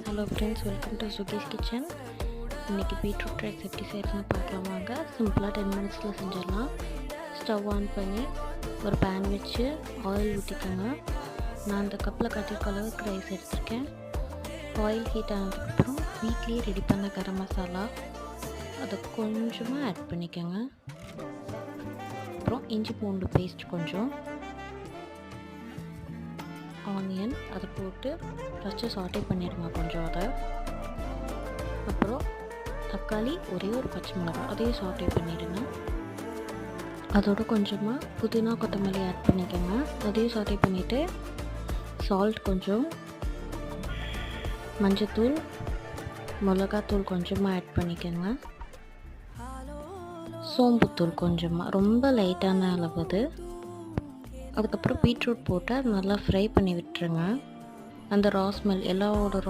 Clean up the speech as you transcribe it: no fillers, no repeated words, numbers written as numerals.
Hello friends, welcome to சுகீஸ் kitchen. இன்றைக்கி beetroot rice எப்படி செய்யறதுன்னு பார்க்கலாம் வாங்க. சிம்பிளாக 10 மினிட்ஸில் செஞ்சிடலாம். ஸ்டவ் ஆன் பண்ணி ஒரு பேன் வச்சு ஆயில் ஊற்றிக்கோங்க. நான் அந்த கப்பில் கட்டிருக்க அளவுக்கு ரைஸ் எடுத்திருக்கேன். ஆயில் ஹீட் ஆனதுக்கப்புறம் வீட்லேயே ரெடி பண்ண கரம் மசாலா அதை கொஞ்சமாக ஆட் பண்ணிக்கோங்க. அப்புறம் இஞ்சி பூண்டு பேஸ்ட் கொஞ்சம், ஆனியன் அதை போட்டு ஃபஸ்ட்டு சாட்டே பண்ணிடுங்க கொஞ்சம். அதை அப்புறம் தக்காளி, ஒரே ஒரு பச்சை மிளகாய் அதையும் சாட்டே பண்ணிவிடுங்க. அதோட கொஞ்சமாக புதினா கொத்தமல்லி ஆட் பண்ணிக்கோங்க. அதையும் சாட்டே பண்ணிவிட்டு சால்ட் கொஞ்சம், மஞ்சத்தூள், மிளகாத்தூள் கொஞ்சமாக ஆட் பண்ணிக்கோங்க. சோம்புத்தூள் கொஞ்சமாக, ரொம்ப லைட்டான அளவு அது. அதுக்கப்புறம் பீட்ரூட் போட்டு அது நல்லா ஃப்ரை பண்ணி விட்டுருங்க. அந்த ரா ஸ்மெல் எல்லாவோட